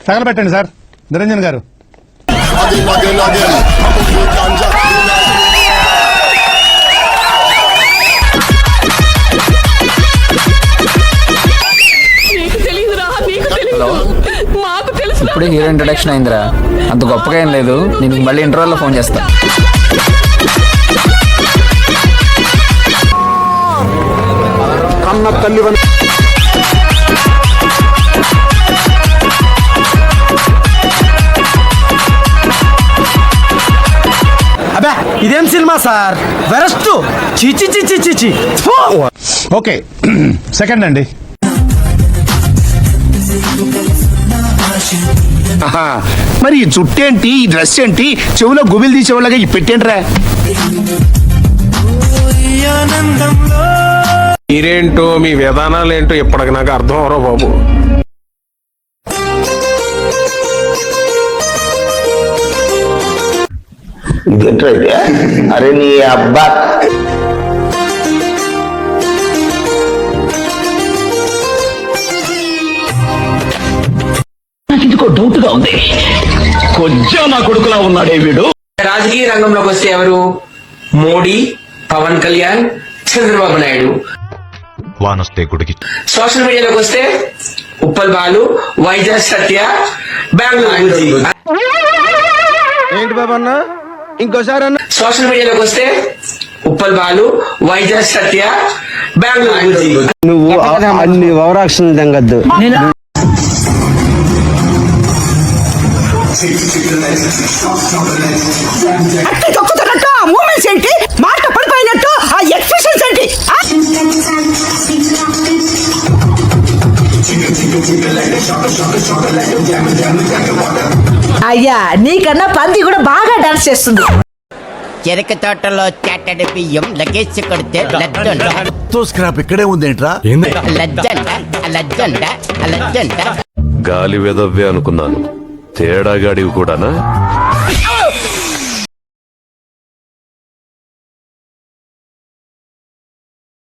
తగలబెట్టండి sir Niranjan గారు. ఇప్పుడే hero introduction అయిందిరా, అంత గొప్పగా ఏం లేదు. నేను మళ్ళీ ఇంటర్వెల్లో ఫోన్ చేస్తా. కన్న తల్లి అబ్బా ఇదేం సినిమా సార్, వెరస్ట్. చిచి చిచి చిచి. ఓకే సెకండ్ అండి. మరి ఈ జుట్టేంటి, ఈ డ్రెస్ ఏంటి, చెవులో గుబిలు తీసేవాళ్ళగా ఈ పెట్టేంట్రా? మీరేంటో మీ విధానాలు ఏంటో ఇప్పటికి నాకు అర్థం అవరో బాబు. అరే నీ అబ్బా, నాకెందుకో డౌట్ గా ఉంది. కొంచెం నా కొడుకులా ఉన్నాడే వీడు. రాజకీయ రంగంలోకి వస్తే ఎవరు? మోడీ, పవన్ కళ్యాణ్, చంద్రబాబు నాయుడు. వానొస్తే గుడికి. సోషల్ మీడియాలోకి వస్తే ఉప్పల్ బాలు, వైజాగ్ సత్య, బెంగళూరు. ఏంటి బాబు అన్న, ఇంకోసారి అన్న. సోషల్ మీడియాలోకి వస్తే ఉప్పల్ బాలు, వైజాగ్ సత్య, బెంగళూరు. నువ్వు అన్ని ఓవరాక్షన్ తెంగద్దు. మూమెంట్స్ ఏంటి, మాట పడిపోయినట్టు ఆ ఎక్స్ప్రెషన్స్ ఏంటి? అయ్యా నీకన్నా పంది కూడా బాగా డాన్స్ చేస్తుంది. చెరక తోటలో చాటడి బియ్యం లగేజ్ కొడితే స్క్రాప్ ఇక్కడే ఉందేంట్రా? గాలి వెదవ్వే అనుకున్నాను, తేడాగాడివి కూడానా?